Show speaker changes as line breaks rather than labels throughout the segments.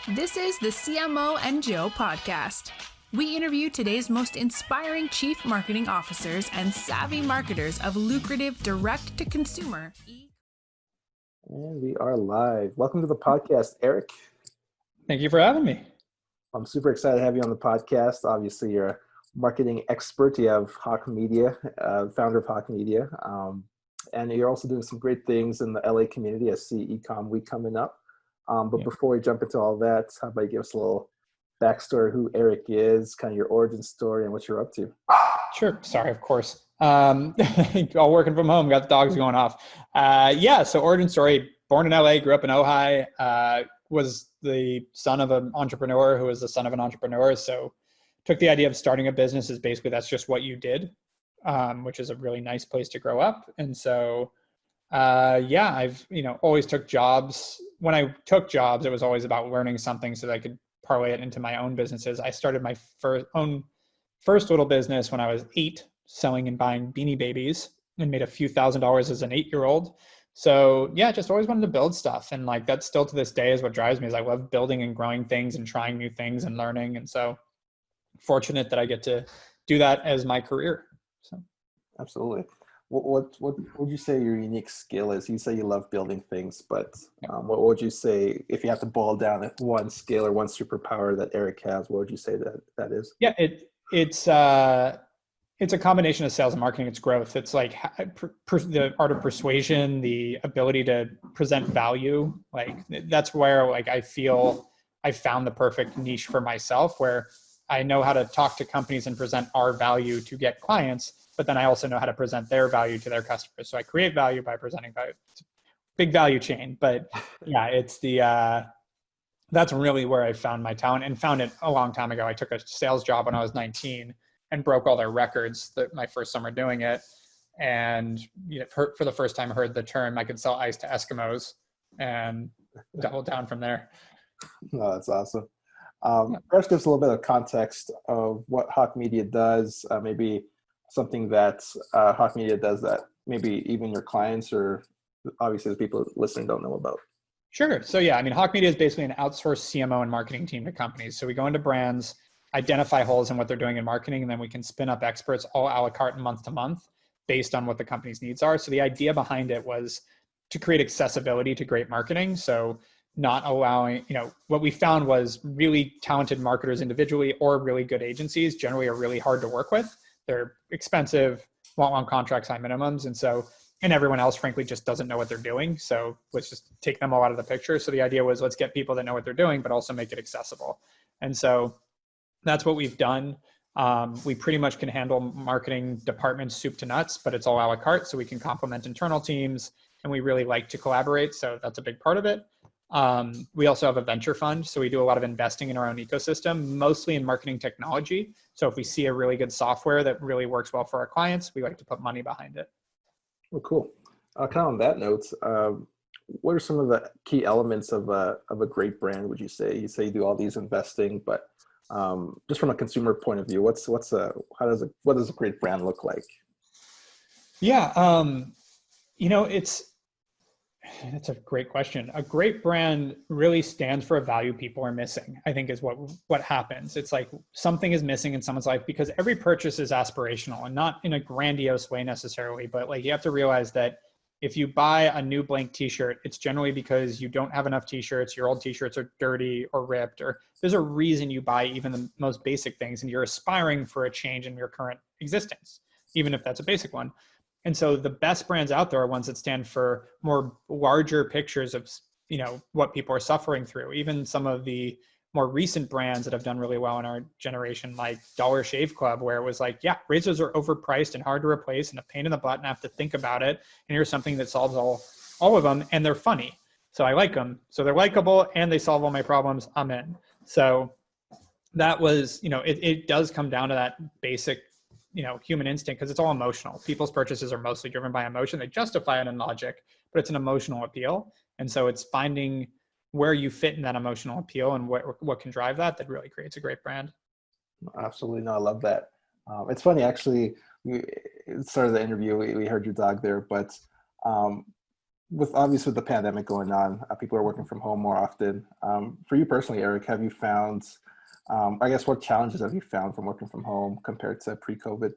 This is the CMO and Joe podcast. We interview today's most inspiring chief marketing officers and savvy marketers of lucrative direct-to-consumer.
And we are live. Welcome to the podcast, Erik.
Thank you for having me.
I'm super excited to have you on the podcast. Obviously, you're a marketing expert. You have Hawke Media, founder of Hawke Media. And you're also doing some great things in the LA community. I see Ecom Week coming up. But before we jump into all that, how about you give us a little backstory, who Erik is, kind of your origin story, and what you're up to?
Sure. Sorry, of course. All working from home, got the dogs going off. So origin story, born in LA, grew up in Ojai, was the son of an entrepreneur who was the son of an entrepreneur. So took the idea of starting a business as basically that's just what you did, which is a really nice place to grow up. And so I've, always took jobs. When I took jobs, it was always about learning something so that I could parlay it into my own businesses. I started my first little business when I was 8, selling and buying Beanie Babies, and made a few $1,000s as an 8-year-old. So just always wanted to build stuff. And like, that's still to this day is what drives me, is I love building and growing things and trying new things and learning. And so fortunate that I get to do that as my career. So.
Absolutely. What would you say your unique skill is? You say you love building things, but what would you say, if you have to boil down one skill or one superpower that Erik has, what would you say that is?
Yeah, it's a combination of sales and marketing. It's growth. It's like the art of persuasion, the ability to present value. Like that's where I feel I found the perfect niche for myself, where I know how to talk to companies and present our value to get clients, but then I also know how to present their value to their customers. So I create value by presenting value. It's a big value chain, but it's that's really where I found my talent, and found it a long time ago. I took a sales job when I was 19 and broke all their records my first summer doing it. And for the first time, heard the term, I could sell ice to Eskimos, and doubled down from there.
Oh, that's awesome. First, give us a little bit of context of what Hawke Media does, maybe something that Hawke Media does that maybe even your clients or obviously the people listening don't know about.
Sure. So Hawke Media is basically an outsourced CMO and marketing team to companies. So we go into brands, identify holes in what they're doing in marketing, and then we can spin up experts all a la carte month to month based on what the company's needs are. So the idea behind it was to create accessibility to great marketing. So not allowing, what we found was really talented marketers individually or really good agencies generally are really hard to work with. They're expensive, want long contracts, high minimums. And everyone else, frankly, just doesn't know what they're doing. So let's just take them all out of the picture. So the idea was, let's get people that know what they're doing, but also make it accessible. And so that's what we've done. We pretty much can handle marketing departments soup to nuts, but it's all a la carte. So we can complement internal teams, and we really like to collaborate. So that's a big part of it. We also have a venture fund. So we do a lot of investing in our own ecosystem, mostly in marketing technology. So if we see a really good software that really works well for our clients, we like to put money behind it.
Well, cool. Kind of on that note, what are some of the key elements of a great brand, would you say? You say you do all these investing, but just from a consumer point of view, what does a great brand look like?
It's a great question. A great brand really stands for a value people are missing, I think, is what happens. It's like something is missing in someone's life, because every purchase is aspirational, and not in a grandiose way necessarily, but like you have to realize that if you buy a new blank t-shirt, it's generally because you don't have enough t-shirts, your old t-shirts are dirty or ripped, or there's a reason you buy even the most basic things, and you're aspiring for a change in your current existence, even if that's a basic one. And so the best brands out there are ones that stand for more larger pictures of, what people are suffering through. Even some of the more recent brands that have done really well in our generation, like Dollar Shave Club, where it was like, razors are overpriced and hard to replace and a pain in the butt and I have to think about it. And here's something that solves all of them, and they're funny. So I like them. So they're likable and they solve all my problems. I'm in. So that was, it does come down to that basic human instinct, because it's all emotional. People's purchases are mostly driven by emotion. They justify it in logic, but it's an emotional appeal. And so it's finding where you fit in that emotional appeal and what can drive that really creates a great brand.
Absolutely. No, I love that. It's funny, actually, at the start of the interview, we heard your dog there, but with obviously with the pandemic going on, people are working from home more often. For you personally, Eric, have you found, I guess, what challenges have you found from working from home compared to pre-COVID?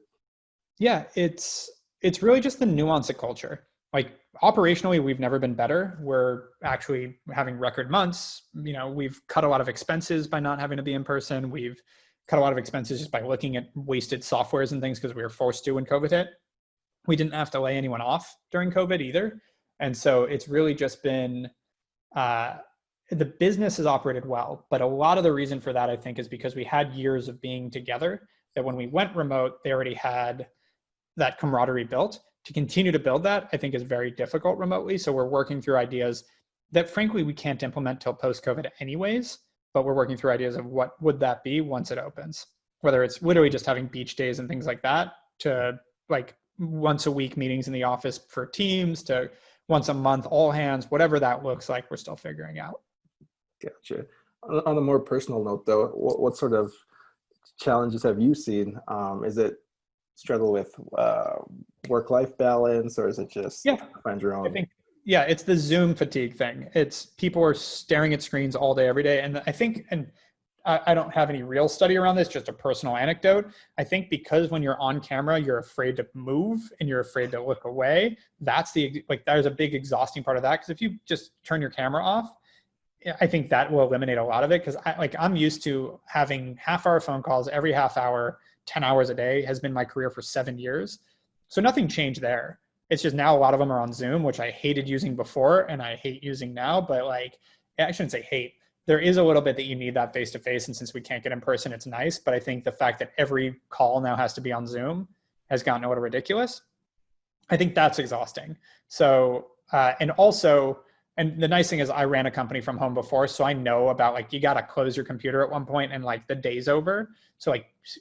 Yeah, it's really just the nuance of culture. Like operationally, we've never been better. We're actually having record months. You know, we've cut a lot of expenses by not having to be in person. We've cut a lot of expenses just by looking at wasted softwares and things because we were forced to when COVID hit. We didn't have to lay anyone off during COVID either. And so it's really just been, the business has operated well. But a lot of the reason for that, I think, is because we had years of being together, that when we went remote, they already had that camaraderie built. To continue to build that, I think, is very difficult remotely. So we're working through ideas that frankly we can't implement till post-COVID anyways, but we're working through ideas of what would that be once it opens, whether it's literally just having beach days and things like that, to like once a week meetings in the office for teams, to once a month all hands, whatever that looks like, we're still figuring out.
Gotcha. On a more personal note, though, what sort of challenges have you seen? Is it struggle with work-life balance, or is it just find your own?
I think, yeah, it's the Zoom fatigue thing. It's people are staring at screens all day, every day. And I think, and I don't have any real study around this, just a personal anecdote. I think because when you're on camera, you're afraid to move and you're afraid to look away. That's there's a big exhausting part of that. Because if you just turn your camera off, I think that will eliminate a lot of it. Because I'm used to having half-hour phone calls every half hour, 10 hours a day has been my career for 7 years. So nothing changed there. It's just now a lot of them are on Zoom, which I hated using before and I hate using now. But I shouldn't say hate. There is a little bit that you need that face-to-face. And since we can't get in person, it's nice. But I think the fact that every call now has to be on Zoom has gotten a little ridiculous. I think that's exhausting. So, and the nice thing is I ran a company from home before, so I know about you got to close your computer at one point and the day's over. So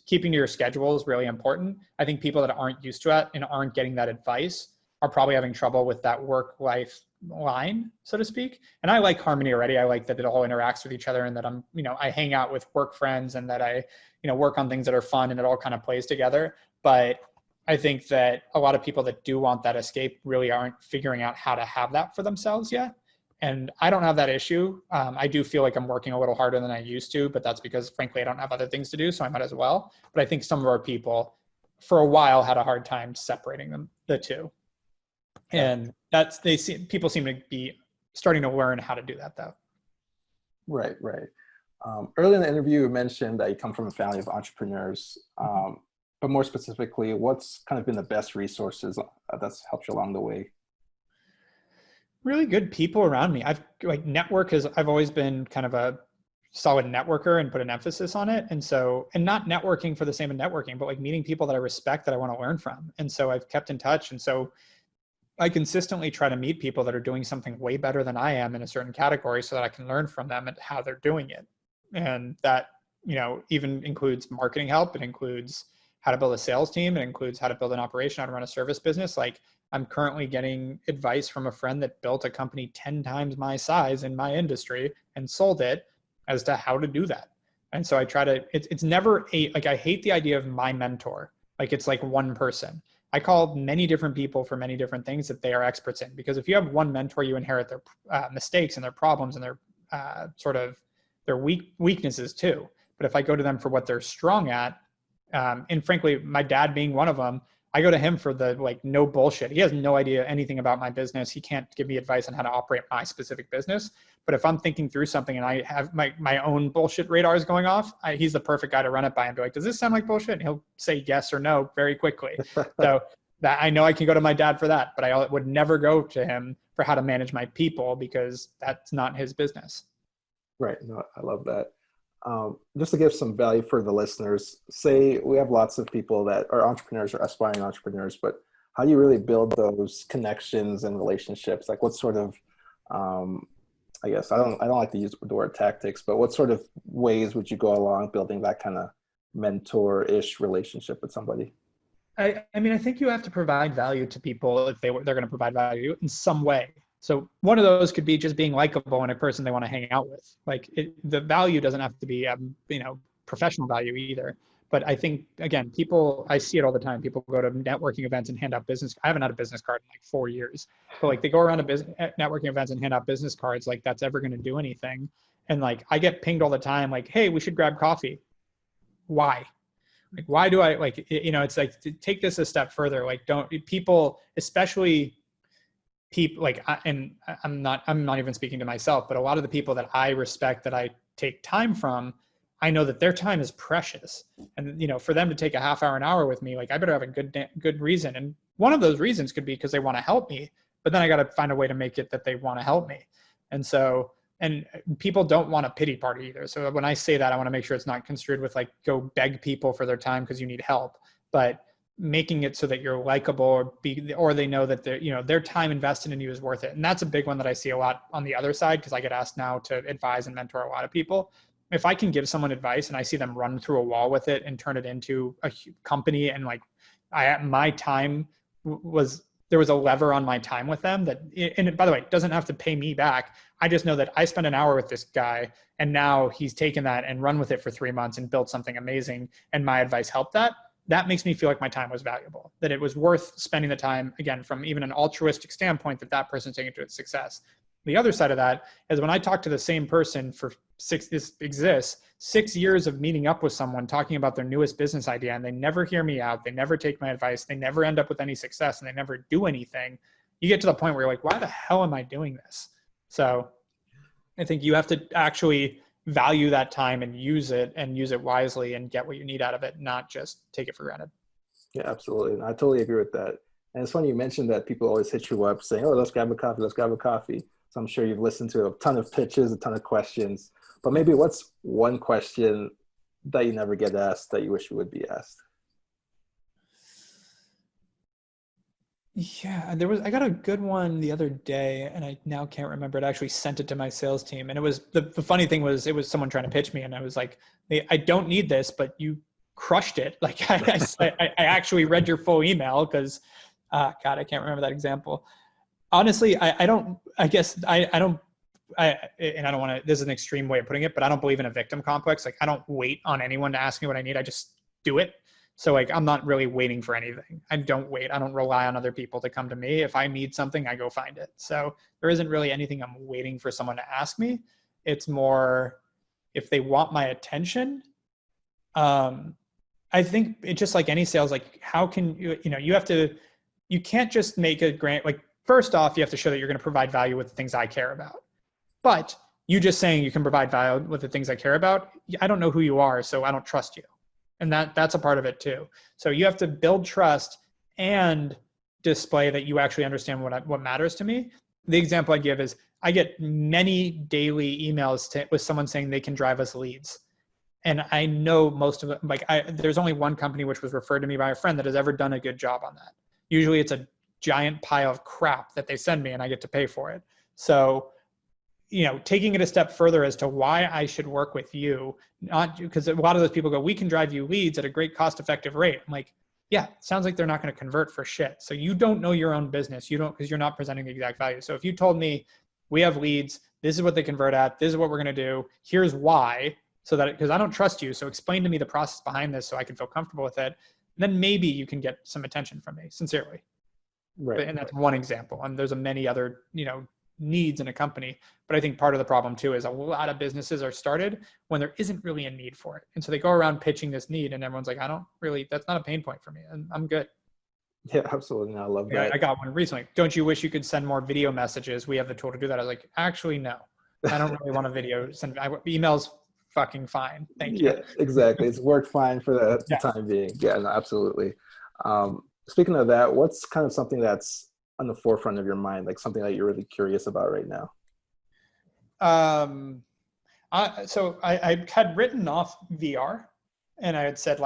keeping to your schedule is really important. I think people that aren't used to it and aren't getting that advice are probably having trouble with that work-life line, so to speak. And I like harmony already. I like that it all interacts with each other and that I hang out with work friends and that I, work on things that are fun and it all kind of plays together. But I think that a lot of people that do want that escape really aren't figuring out how to have that for themselves yet. And I don't have that issue. I do feel like I'm working a little harder than I used to, but that's because frankly, I don't have other things to do, so I might as well. But I think some of our people for a while had a hard time separating the two. And people seem to be starting to learn how to do that though.
Right. Early in the interview, you mentioned that you come from a family of entrepreneurs, but more specifically, what's kind of been the best resources that's helped you along the way?
Really good people around me. I've always been kind of a solid networker and put an emphasis on it. And not networking for the sake of networking, but meeting people that I respect, that I want to learn from. And so I've kept in touch. And so I consistently try to meet people that are doing something way better than I am in a certain category so that I can learn from them and how they're doing it. And that, even includes marketing help. It includes how to build a sales team. It includes how to build an operation, how to run a service business. I'm currently getting advice from a friend that built a company 10 times my size in my industry and sold it as to how to do that. And so I try to, it's never I hate the idea of my mentor. It's one person. I call many different people for many different things that they are experts in, because if you have one mentor, you inherit their mistakes and their problems and their their weaknesses too. But if I go to them for what they're strong at, and frankly, my dad being one of them, I go to him for the no bullshit. He has no idea anything about my business. He can't give me advice on how to operate my specific business. But if I'm thinking through something and I have my own bullshit radars going off, he's the perfect guy to run it by and be like, does this sound like bullshit? And he'll say yes or no very quickly. So that I know I can go to my dad for that, but I would never go to him for how to manage my people because that's not his business.
Right. No, I love that. Just to give some value for the listeners, say we have lots of people that are entrepreneurs or aspiring entrepreneurs, but how do you really build those connections and relationships? What sort of, I guess, I don't like to use the word tactics, but what sort of ways would you go along building that kind of mentor-ish relationship with somebody?
I think you have to provide value to people if they're going to provide value in some way. So one of those could be just being likable and a person they want to hang out with. The value doesn't have to be, professional value either. But I think, again, I see it all the time. People go to networking events and hand out business. I haven't had a business card in like 4 years, but like they go around to networking events and hand out business cards. Like that's ever going to do anything. And like, I get pinged all the time, like, hey, we should grab coffee. Why? Like, why do I like, it's like, to take this a step further. Like people, especially people like, I'm not even speaking to myself, but a lot of the people that I respect, that I take time from, I know that their time is precious. And, for them to take a half hour, an hour with me, like I better have a good reason. And one of those reasons could be because they want to help me, but then I got to find a way to make it that they want to help me. And so, and people don't want a pity party either. So when I say that, I want to make sure it's not construed with like, go beg people for their time because you need help, but making it so that you're likable, or they know that their time invested in you is worth it. And that's a big one that I see a lot on the other side, because I get asked now to advise and mentor a lot of people. If I can give someone advice and I see them run through a wall with it and turn it into a company, and like my time there was a lever on my time with them and by the way, it doesn't have to pay me back. I just know that I spent an hour with this guy and now he's taken that and run with it for 3 months and built something amazing. And my advice helped that. That makes me feel like my time was valuable, that it was worth spending the time, again, from even an altruistic standpoint, that person's taking to its success. The other side of that is when I talk to the same person for 6 years of meeting up with someone, talking about their newest business idea, and they never hear me out, they never take my advice, they never end up with any success, and they never do anything. You get to the point where you're like, why the hell am I doing this? So I think you have to actually value that time and use it wisely and get what you need out of it, not just take it for granted.
Yeah, absolutely. I totally agree with that. And it's funny you mentioned that people always hit you up saying, oh, let's grab a coffee. So I'm sure you've listened to a ton of pitches, a ton of questions, but maybe what's one question that you never get asked that you wish you would be asked?
Yeah, I got a good one the other day and I now can't remember it. I actually sent it to my sales team, and it was, the funny thing was, it was someone trying to pitch me and I was like, hey, I don't need this, but you crushed it. Like I actually read your full email because, God, I can't remember that example. Honestly, I don't want to, this is an extreme way of putting it, but I don't believe in a victim complex. Like I don't wait on anyone to ask me what I need. I just do it. So like, I'm not really waiting for anything. I don't wait. I don't rely on other people to come to me. If I need something, I go find it. So there isn't really anything I'm waiting for someone to ask me. It's more if they want my attention. I think it's just like any sales, like how can you can't just make a grant. Like first off, you have to show that you're going to provide value with the things I care about. But you just saying you can provide value with the things I care about, I don't know who you are, so I don't trust you. And that's a part of it too. So you have to build trust and display that you actually understand what matters to me. The example I give is I get many daily emails with someone saying they can drive us leads. And I know most of them, there's only one company which was referred to me by a friend that has ever done a good job on that. Usually it's a giant pile of crap that they send me and I get to pay for it. So taking it a step further as to why I should work with you, not because a lot of those people go, we can drive you leads at a great cost-effective rate. I'm like, yeah, sounds like they're not going to convert for shit. So you don't know your own business. Because you're not presenting the exact value. So if you told me we have leads, this is what they convert at, this is what we're going to do, here's why, because I don't trust you. So explain to me the process behind this so I can feel comfortable with it. Then maybe you can get some attention from me, sincerely. Right. And that's one example. And there's many other, needs in a company. But I think part of the problem too is a lot of businesses are started when there isn't really a need for it. And so they go around pitching this need and everyone's like, that's not a pain point for me. And I'm good.
Yeah, absolutely. No, I love that.
I got one recently. Don't you wish you could send more video messages? We have the tool to do that. I was like, actually, no, I don't really want a video. Emails fucking fine. Thank you.
Yeah, exactly. It's worked fine for the time being. Yeah, no, absolutely. Speaking of that, what's kind of something that's on the forefront of your mind, like something that you're really curious about right now?
So I had written off VR and I had said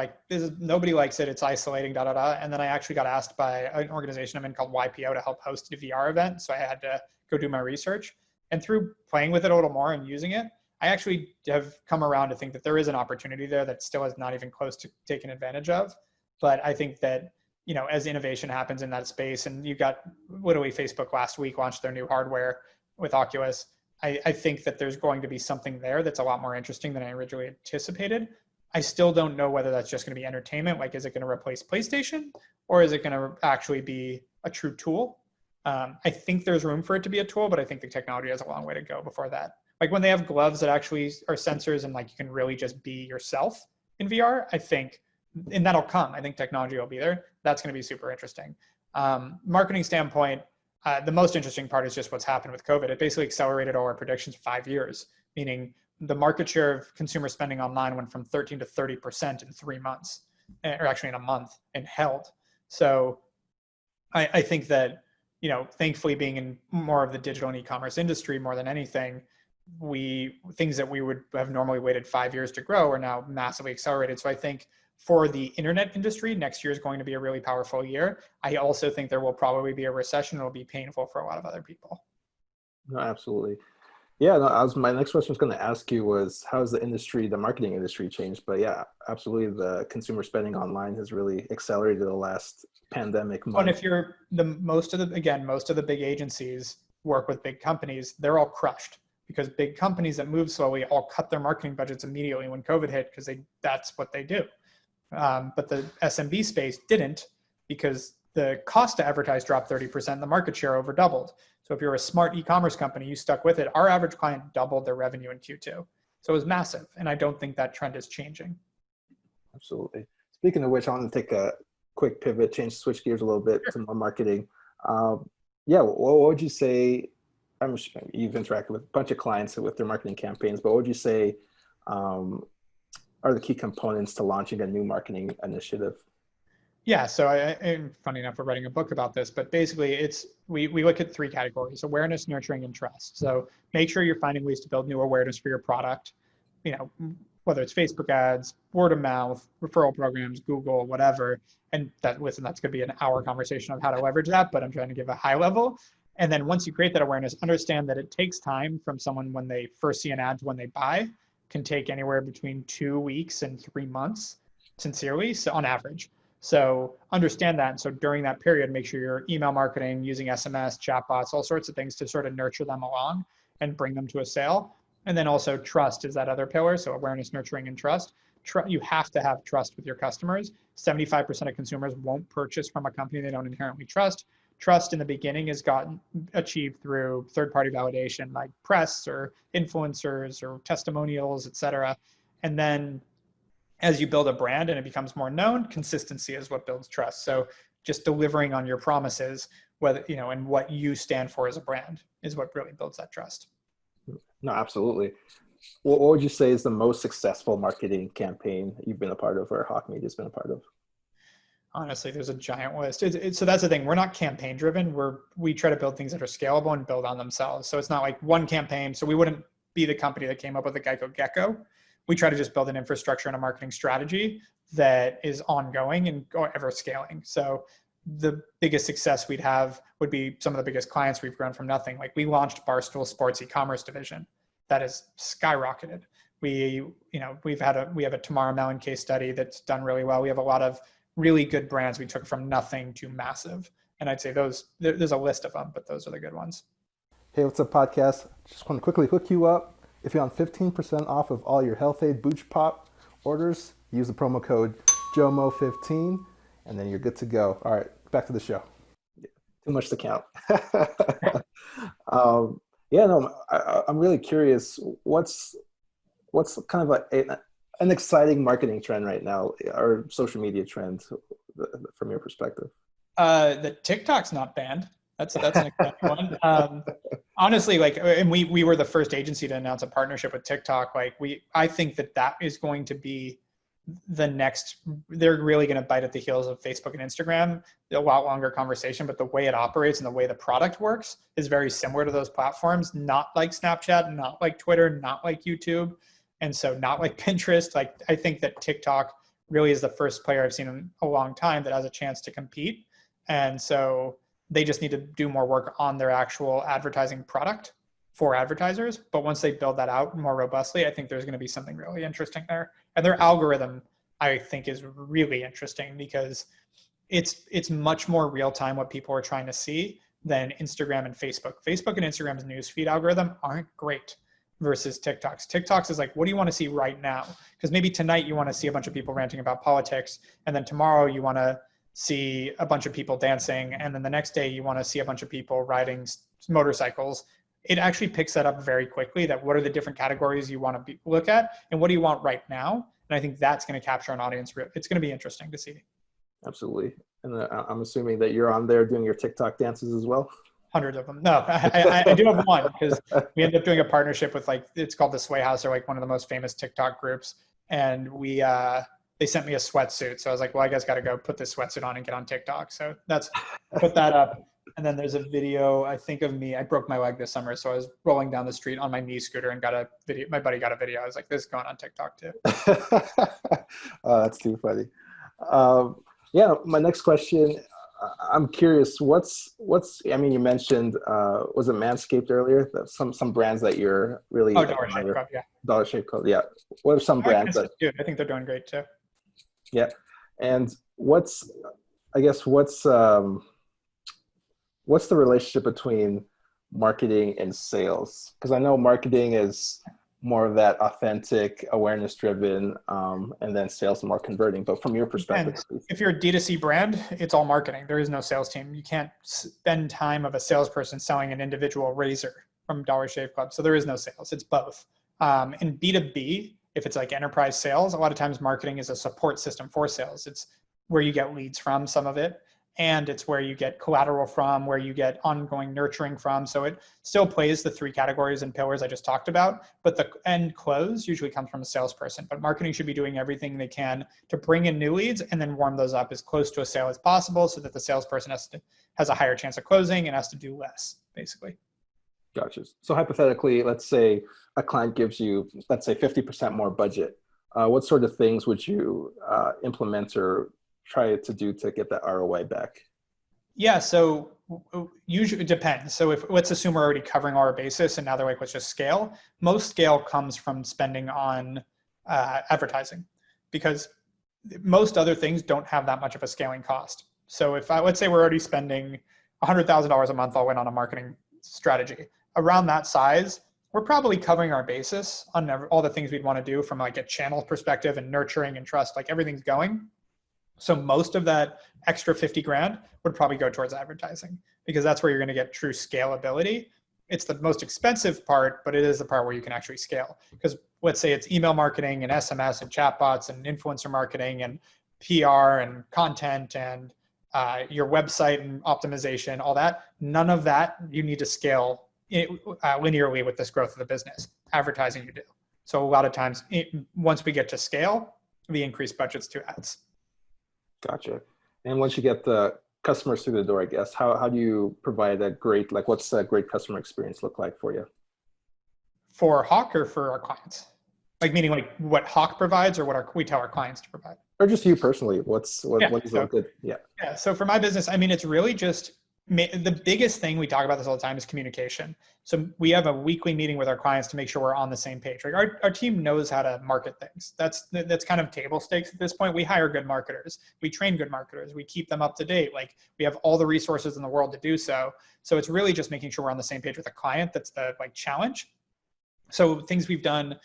nobody likes it. It's isolating, And then I actually got asked by an organization I'm in called YPO to help host a VR event. So I had to go do my research, and through playing with it a little more and using it, I actually have come around to think that there is an opportunity there that still is not even close to taking advantage of. But I think that, as innovation happens in that space, and you got literally Facebook last week launched their new hardware with Oculus. I think that there's going to be something there that's a lot more interesting than I originally anticipated. I still don't know whether that's just going to be entertainment. Like, is it going to replace PlayStation, or is it going to actually be a true tool? I think there's room for it to be a tool, but I think the technology has a long way to go before that. Like when they have gloves that actually are sensors and like you can really just be yourself in VR, I think, and that'll come. I think technology will be there. That's going to be super interesting. Marketing standpoint, the most interesting part is just what's happened with COVID. It basically accelerated all our predictions 5 years, meaning the market share of consumer spending online went from 13 to 30% in 3 months, or actually in a month, and held. So I think that, thankfully being in more of the digital and e-commerce industry more than anything, things that we would have normally waited 5 years to grow are now massively accelerated. So I think for the internet industry, next year is going to be a really powerful year. I also think there will probably be a recession. It'll be painful for a lot of other people.
No, absolutely. Yeah, no, my next question was going to ask you was, how has the marketing industry changed? But yeah, absolutely. The consumer spending online has really accelerated the last pandemic month.
And if you're most of the big agencies work with big companies, they're all crushed because big companies that move slowly all cut their marketing budgets immediately when COVID hit, because that's what they do. But the SMB space didn't, because the cost to advertise dropped 30%, the market share over doubled. So if you're a smart e-commerce company, you stuck with it. Our average client doubled their revenue in Q2. So it was massive. And I don't think that trend is changing. Absolutely.
Speaking of which, I want to take a quick pivot, switch gears a little bit to more marketing. What would you say, you've interacted with a bunch of clients with their marketing campaigns, but what would you say are the key components to launching a new marketing initiative?
Yeah, so and funny enough, we're writing a book about this, but basically we look at 3 categories: awareness, nurturing, and trust. So make sure you're finding ways to build new awareness for your product, whether it's Facebook ads, word of mouth, referral programs, Google, whatever. And that's going to be an hour conversation of how to leverage that, but I'm trying to give a high level. And then once you create that awareness, understand that it takes time from someone when they first see an ad to when they buy. Can take anywhere between 2 weeks and 3 months, sincerely, so on average. So understand that. And so during that period, make sure you're email marketing, using SMS, chatbots, all sorts of things to sort of nurture them along and bring them to a sale. And then also trust is that other pillar. So awareness, nurturing, and trust. You have to have trust with your customers. 75% of consumers won't purchase from a company they don't inherently trust. Trust in the beginning is achieved through third-party validation, like press or influencers or testimonials, et cetera. And then as you build a brand and it becomes more known, consistency is what builds trust. So just delivering on your promises, whether, and what you stand for as a brand is what really builds that trust.
No, absolutely. What would you say is the most successful marketing campaign you've been a part of, or Hawke Media has been a part of?
Honestly, there's a giant list. So that's the thing. We're not campaign driven. We try to build things that are scalable and build on themselves. So it's not like one campaign. So we wouldn't be the company that came up with the Geico Gecko. We try to just build an infrastructure and a marketing strategy that is ongoing and ever scaling. So the biggest success we'd have would be some of the biggest clients we've grown from nothing. Like we launched Barstool Sports e-commerce division. That has skyrocketed. We have a Tamara Mellon case study that's done really well. We have a lot of really good brands we took from nothing to massive. And I'd say there's a list of them, but those are the good ones.
Hey, what's up, podcast? Just want to quickly hook you up. If you're on 15% off of all your Health Aid Booch Pop orders, use the promo code JOMO15, and then you're good to go. All right, back to the show. Too much to count. I'm really curious. What's kind of an exciting marketing trend right now, or social media trend, from your perspective?
The TikTok's not banned. That's an exciting one. Honestly, and we were the first agency to announce a partnership with TikTok. I think that is going to be the next. They're really going to bite at the heels of Facebook and Instagram. A lot longer conversation, but the way it operates and the way the product works is very similar to those platforms. Not like Snapchat, not like Twitter, not like YouTube, and so not like Pinterest. I think that TikTok really is the first player I've seen in a long time that has a chance to compete, and so they just need to do more work on their actual advertising product for advertisers. But once they build that out more robustly, I think there's going to be something really interesting there. And their algorithm, I think, is really interesting because it's much more real time what people are trying to see than Instagram and Facebook. Facebook and Instagram's newsfeed algorithm aren't great. versus TikToks. TikToks is like, what do you want to see right now? Because maybe tonight you want to see a bunch of people ranting about politics, and then tomorrow you want to see a bunch of people dancing, and then the next day you want to see a bunch of people riding motorcycles. It actually picks that up very quickly, that what are the different categories you want to look at, and what do you want right now? And I think that's going to capture an audience. It's going to be interesting to see.
Absolutely. And I'm assuming that you're on there doing your TikTok dances as well.
Hundreds of them. No, I do have one, because we ended up doing a partnership with, like, it's called the Sway House, or like one of the most famous TikTok groups. And they sent me a sweatsuit. So I was like, well, I guess got to go put this sweatsuit on and get on TikTok. So I put that up. And then there's a video, I think, of me. I broke my leg this summer. So I was rolling down the street on my knee scooter and got a video. My buddy got a video. I was like, this is going on TikTok too.
Oh, that's too funny. Yeah, my next question, I'm curious, I mean, you mentioned, was it Manscaped earlier? Some brands that you're really—
Dollar Shave Club, yeah.
Dollar Shave Club, yeah. What are some brands that—
I think they're doing great too.
Yeah. And what's the relationship between marketing and sales? Because I know marketing is more of that authentic, awareness-driven, and then sales more converting. But from your perspective,
if you're a D2C brand, it's all marketing. There is no sales team. You can't spend time of a salesperson selling an individual razor from Dollar Shave Club. So there is no sales. It's both. In B2B, if it's like enterprise sales, a lot of times marketing is a support system for sales. It's where you get leads from, some of it, and it's where you get collateral from, where you get ongoing nurturing from. So it still plays the three categories and pillars I just talked about, but the end close usually comes from a salesperson. But marketing should be doing everything they can to bring in new leads and then warm those up as close to a sale as possible, so that the salesperson has a higher chance of closing and has to do less, basically.
Gotcha. So hypothetically, let's say a client gives you, let's say 50% more budget. What sort of things would you implement or try to do to get that ROI back?
Yeah, so usually it depends. So let's assume we're already covering our basis and now they're like, let's just scale. Most scale comes from spending on advertising, because most other things don't have that much of a scaling cost. So let's say we're already spending $100,000 a month all in on a marketing strategy. Around that size, we're probably covering our basis on all the things we'd want to do from like a channel perspective and nurturing and trust, like everything's going. So most of that extra 50 grand would probably go towards advertising, because that's where you're going to get true scalability. It's the most expensive part, but it is the part where you can actually scale. Because let's say it's email marketing and SMS and chatbots and influencer marketing and PR and content and your website and optimization, all that. None of that you need to scale linearly with this growth of the business. Advertising you do. So a lot of times, once we get to scale, we increase budgets to ads.
Gotcha. And once you get the customers through the door, I guess, how do you provide that great, like what's a great customer experience look like for you?
For Hawke or for our clients? Like meaning like what Hawke provides or what we tell our clients to provide?
Or just you personally, what is good? Yeah.
Yeah. So for my business, I mean, it's really just the biggest thing, we talk about this all the time, is communication. So we have a weekly meeting with our clients to make sure we're on the same page. Like our team knows how to market things. That's kind of table stakes at this point. We hire good marketers. We train good marketers. We keep them up to date. Like we have all the resources in the world to do so. So it's really just making sure we're on the same page with a client. That's the challenge. So things we've done,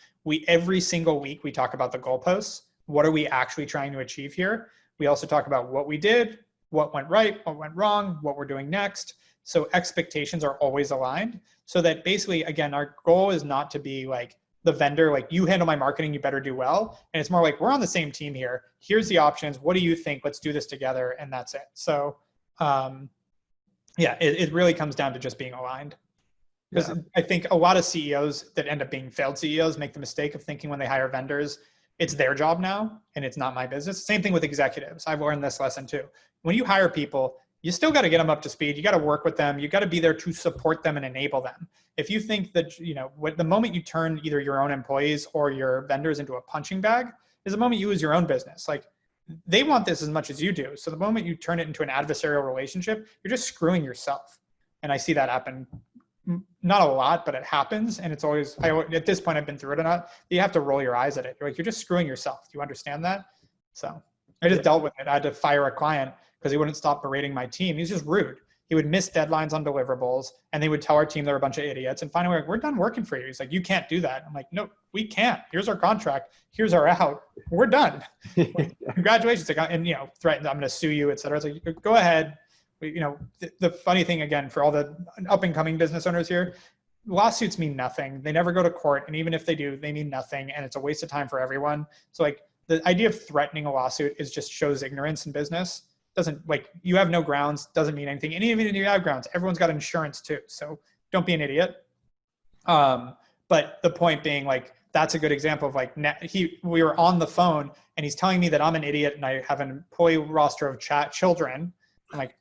every single week we talk about the goalposts. What are we actually trying to achieve here? We also talk about what we did, what went right, what went wrong, what we're doing next. So expectations are always aligned, so that basically, again, our goal is not to be like the vendor, like you handle my marketing, you better do well. And it's more like, we're on the same team here. Here's the options. What do you think? Let's do this together. And that's it. So it really comes down to just being aligned. Because I think a lot of CEOs that end up being failed CEOs make the mistake of thinking when they hire vendors, it's their job now and it's not my business. Same thing with executives. I've learned this lesson too. When you hire people, you still got to get them up to speed. You got to work with them. You got to be there to support them and enable them. If you think that, the moment you turn either your own employees or your vendors into a punching bag is the moment you lose your own business. Like they want this as much as you do. So the moment you turn it into an adversarial relationship, you're just screwing yourself. And I see that happen. Not a lot, but it happens. And it's always, at this point, I've been through it enough. You have to roll your eyes at it. You're just screwing yourself. Do you understand that? So I just dealt with it. I had to fire a client because he wouldn't stop berating my team. He's just rude. He would miss deadlines on deliverables, and they would tell our team they're a bunch of idiots. And finally, we're done working for you. He's like, you can't do that. I'm like, no, we can't. Here's our contract. Here's our out. We're done. Like, congratulations. Like, and, threatened, I'm going to sue you, et cetera. It's like, go ahead. The funny thing, again, for all the up and coming business owners here, lawsuits mean nothing. They never go to court. And even if they do, they mean nothing. And it's a waste of time for everyone. So like the idea of threatening a lawsuit just shows ignorance in business. Doesn't, like, you have no grounds, doesn't mean anything. And even if you have grounds, everyone's got insurance too. So don't be an idiot. But the point being, like, that's a good example of like, we were on the phone and he's telling me that I'm an idiot and I have an employee roster of children. I'm like,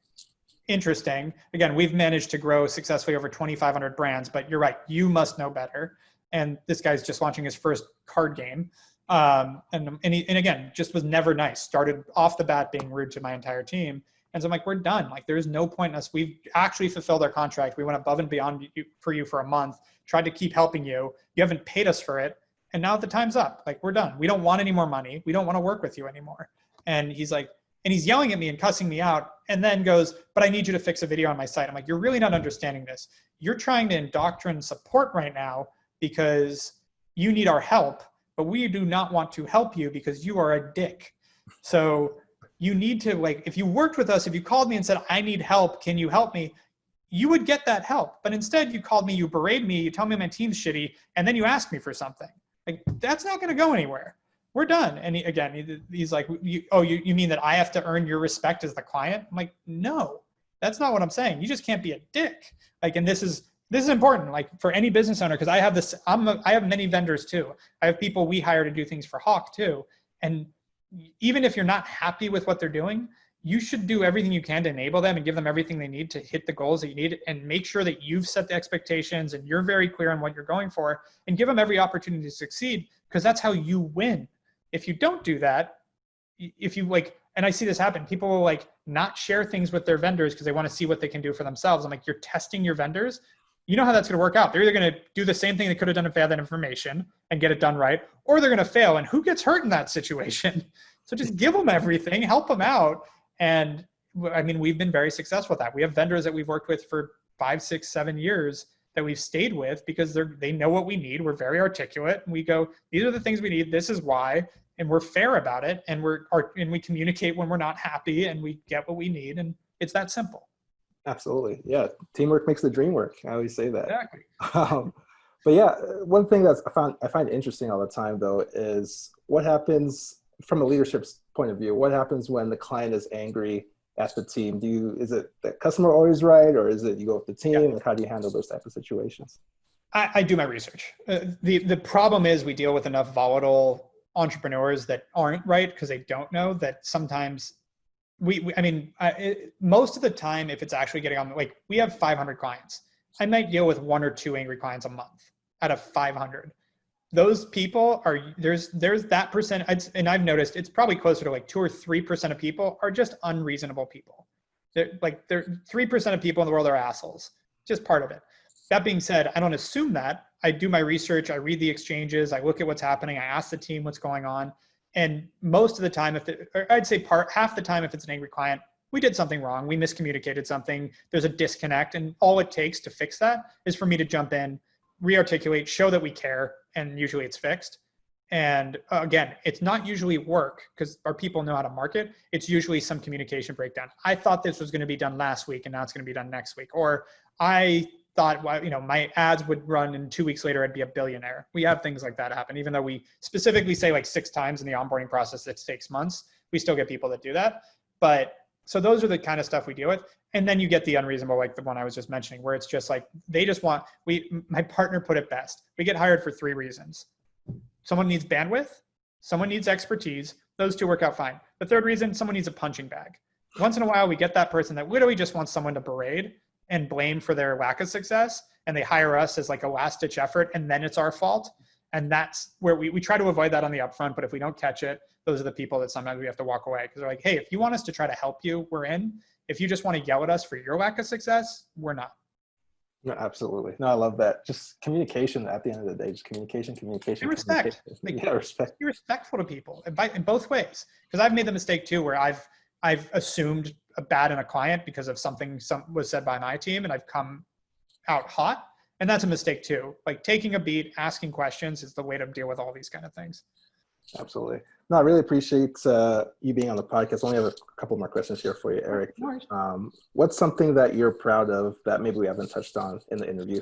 interesting. Again, we've managed to grow successfully over 2,500 brands, but you're right, you must know better. And this guy's just launching his first card game. And again, just was never nice. Started off the bat being rude to my entire team. And so I'm like, we're done. Like, there's no point in us. We've actually fulfilled our contract. We went above and beyond for you for a month, tried to keep helping you. You haven't paid us for it. And now the time's up. Like, we're done. We don't want any more money. We don't want to work with you anymore. And he's like, and he's yelling at me and cussing me out, and then goes, but I need you to fix a video on my site. I'm like, you're really not understanding this. You're trying to indoctrinate support right now because you need our help, but we do not want to help you because you are a dick. So you need to, like, if you worked with us, if you called me and said, I need help, can you help me? You would get that help. But instead you called me, you berate me, you tell me my team's shitty, and then you ask me for something. Like, that's not going to go anywhere. We're done. And he's like, you mean that I have to earn your respect as the client? I'm like, no, that's not what I'm saying. You just can't be a dick. Like, and this is important, like, for any business owner, because I have this, I have many vendors too. I have people we hire to do things for Hawke too. And even if you're not happy with what they're doing, you should do everything you can to enable them and give them everything they need to hit the goals that you need, and make sure that you've set the expectations and you're very clear on what you're going for, and give them every opportunity to succeed, because that's how you win. If you don't do that, if you like, and I see this happen, people will like not share things with their vendors because they want to see what they can do for themselves. I'm like, you're testing your vendors. You know how that's going to work out. They're either going to do the same thing they could have done if they had that information and get it done right, or they're going to fail. And who gets hurt in that situation? So just give them everything, help them out. And I mean, we've been very successful with that. We have vendors that we've worked with for 5, 6, 7 years that we've stayed with because they know what we need. We're very articulate, and we go, these are the things we need. This is why. And we're fair about it. And we communicate when we're not happy, and we get what we need. And it's that simple.
Absolutely. Yeah. Teamwork makes the dream work. I always say that.
Exactly.
But yeah, one thing that I find interesting all the time though, is what happens from a leadership's point of view. What happens when the client is angry at the team? Is it the customer always right? Or is it you go with the team? Yeah. Like, how do you handle those types of situations? I do my research. The problem is we deal with enough volatile entrepreneurs that aren't right because they don't know that sometimes most of the time, if it's actually getting on, like, we have 500 clients. I might deal with 1 or 2 angry clients a month out of 500. Those people there's that percent, and I've noticed it's probably closer to like 2 or 3% of people are just unreasonable people. They're 3% of people in the world are assholes. Just part of it. That being said, I don't assume that. I do my research. I read the exchanges. I look at what's happening. I ask the team what's going on. And most of the time, half the time, if it's an angry client, we did something wrong. We miscommunicated something. There's a disconnect. And all it takes to fix that is for me to jump in, re-articulate, show that we care. And usually it's fixed. And again, it's not usually work because our people know how to market. It's usually some communication breakdown. I thought this was going to be done last week and now it's going to be done next week. Or I thought, my ads would run and 2 weeks later I'd be a billionaire. We have things like that happen. Even though we specifically say like 6 times in the onboarding process that takes months, we still get people that do that. But so those are the kind of stuff we deal with. And then you get the unreasonable, like the one I was just mentioning, where it's just like, my partner put it best. We get hired for 3 reasons. Someone needs bandwidth, someone needs expertise. Those 2 work out fine. The 3rd reason, someone needs a punching bag. Once in a while, we get that person that literally just wants someone to berate and blame for their lack of success. And they hire us as like a last ditch effort. And then it's our fault. And that's where we try to avoid that on the upfront. But if we don't catch it, those are the people that sometimes we have to walk away because they're like, hey, if you want us to try to help you, we're in. If you just want to yell at us for your lack of success, we're not. No, absolutely. No, I love that. Just communication at the end of the day, just communication.
And respect.
Respect.
Be respectful to people in both ways. Because I've made the mistake too, where I've I've assumed a bad in a client because of something was said by my team, and I've come out hot. And that's a mistake too. Like taking a beat, asking questions is the way to deal with all these kind of things.
Absolutely. No, I really appreciate you being on the podcast. I only have a couple more questions here for you, Erik. What's something that you're proud of that maybe we haven't touched on in the interview?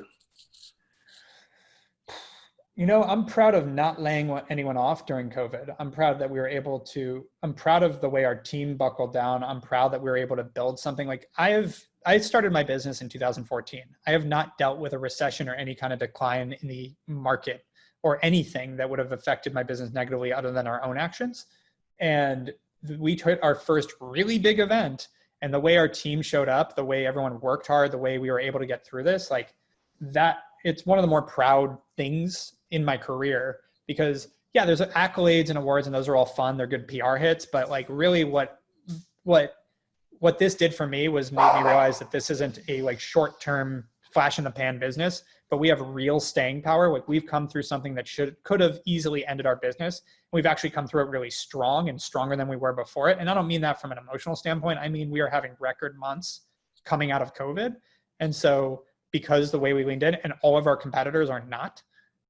I'm proud of not laying anyone off during COVID. I'm proud that we were able to, I'm proud of the way our team buckled down. I'm proud that we were able to build something. Like I started my business in 2014. I have not dealt with a recession or any kind of decline in the market or anything that would have affected my business negatively other than our own actions. And we took our first really big event, and the way our team showed up, the way everyone worked hard, the way we were able to get through this, like that, it's one of the more proud things in my career, because yeah, there's accolades and awards and those are all fun. They're good PR hits, but like really what this did for me was make me realize that this isn't a like short-term flash in the pan business, but we have real staying power. Like we've come through something that could have easily ended our business. We've actually come through it really strong and stronger than we were before it. And I don't mean that from an emotional standpoint. I mean, we are having record months coming out of COVID. And so because the way we leaned in, and all of our competitors are not.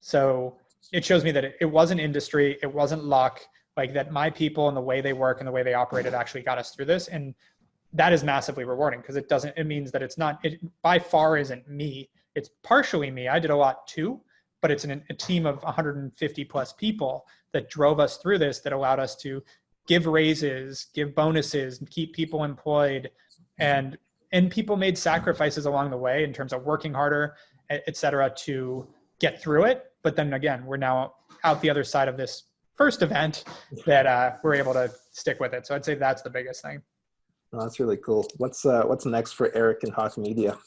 So it shows me that it wasn't industry, it wasn't luck, like that my people and the way they work and the way they operated actually got us through this. And that is massively rewarding because it means that it by far isn't me. It's partially me. I did a lot too, but it's a team of 150 plus people that drove us through this, that allowed us to give raises, give bonuses, keep people employed, and people made sacrifices along the way in terms of working harder, et cetera, to get through it. But then again, we're now out the other side of this first event that we're able to stick with it. So I'd say that's the biggest thing.
Oh, that's really cool. What's next for Erik and Hawke Media?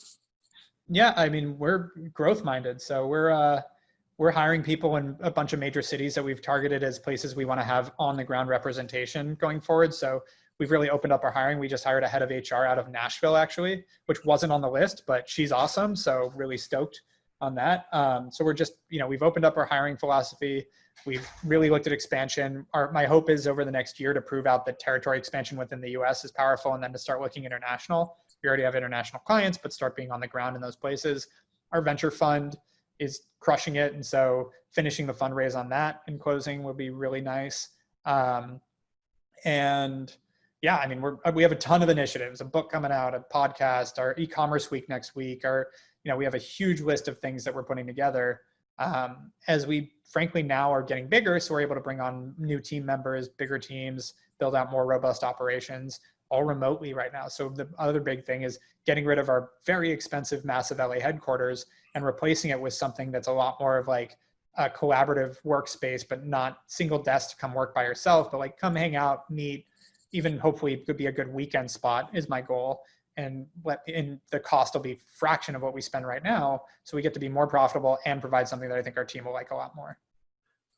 Yeah, I mean, we're growth minded. So we're hiring people in a bunch of major cities that we've targeted as places we want to have on the ground representation going forward. So we've really opened up our hiring. We just hired a head of HR out of Nashville, actually, which wasn't on the list, but she's awesome. So really stoked on that. So we're just, we've opened up our hiring philosophy. We've really looked at expansion. My hope is over the next year to prove out that territory expansion within the US is powerful, and then to start looking international. We already have international clients, but start being on the ground in those places. Our venture fund is crushing it. And so finishing the fundraise on that and closing will be really nice. And yeah, I mean, we have a ton of initiatives, a book coming out, a podcast, our e-commerce week next week, we have a huge list of things that we're putting together as we frankly now are getting bigger. So we're able to bring on new team members, bigger teams, build out more robust operations, all remotely right now. So the other big thing is getting rid of our very expensive, massive LA headquarters and replacing it with something that's a lot more of like a collaborative workspace, but not single desk to come work by yourself, but like come hang out, meet, even hopefully it could be a good weekend spot is my goal. And the cost will be a fraction of what we spend right now. So we get to be more profitable and provide something that I think our team will like a lot more.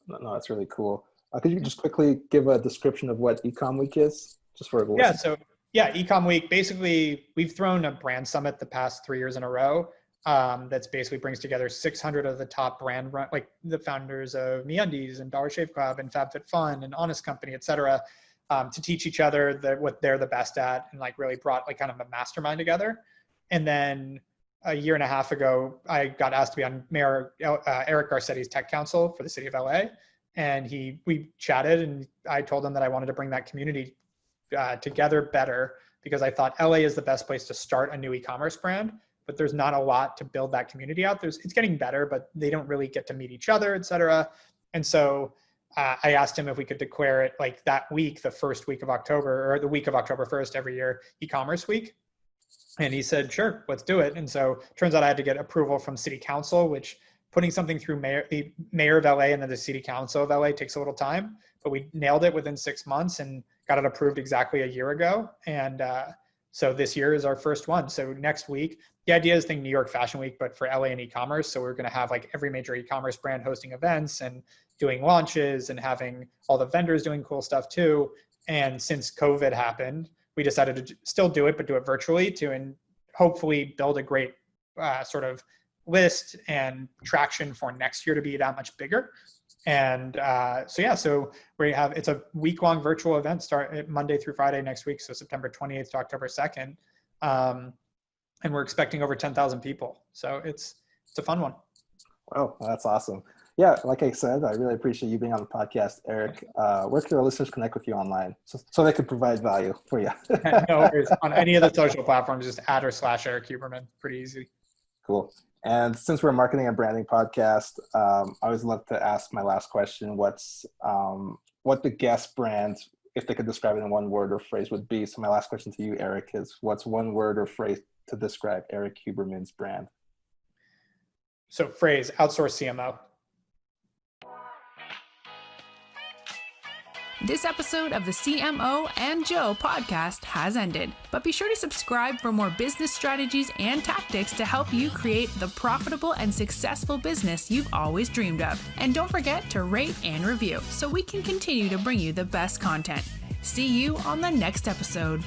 No, that's really cool. Could you just quickly give a description of what Ecom Week is, just for everyone?
Yeah, so Ecom Week, basically we've thrown a brand summit the past 3 years in a row. That's basically brings together 600 of the top brand, like the founders of MeUndies and Dollar Shave Club and FabFitFun and Honest Company, et cetera, to teach each other what they're the best at, and like really brought like kind of a mastermind together. And then a year and a half ago, I got asked to be on Mayor Eric Garcetti's tech council for the city of LA. And we chatted, and I told him that I wanted to bring that community together better, because I thought LA is the best place to start a new e-commerce brand, but there's not a lot to build that community out. It's getting better, but they don't really get to meet each other, et cetera. And so I asked him if we could declare it like that week, the first week of October, or the week of October 1st every year, e-commerce week. And he said, sure, let's do it. And so turns out I had to get approval from city council, which putting something through the mayor of LA and then the city council of LA takes a little time, but we nailed it within 6 months and got it approved exactly a year ago. And so this year is our first one. So next week, the idea is think New York Fashion Week, but for LA and e-commerce. So we're going to have like every major e-commerce brand hosting events and doing launches and having all the vendors doing cool stuff too. And since COVID happened, we decided to still do it, but do it virtually and hopefully build a great sort of list and traction for next year to be that much bigger. So we have, it's a week-long virtual event start Monday through Friday next week. So September 28th to October 2nd. And we're expecting over 10,000 people. So it's a fun one.
Oh, that's awesome. Yeah, like I said, I really appreciate you being on the podcast, Erik. Where can our listeners connect with you online so they can provide value for you?
No worries. On any of the social platforms, just @/Erik Huberman. Pretty easy.
Cool. And since we're a marketing and branding podcast, I always love to ask my last question, what the guest brand, if they could describe it in one word or phrase, would be. So my last question to you, Erik, is what's one word or phrase to describe Erik Huberman's brand?
So phrase, outsource CMO.
This episode of the CMO and Joe podcast has ended, but be sure to subscribe for more business strategies and tactics to help you create the profitable and successful business you've always dreamed of. And don't forget to rate and review so we can continue to bring you the best content. See you on the next episode.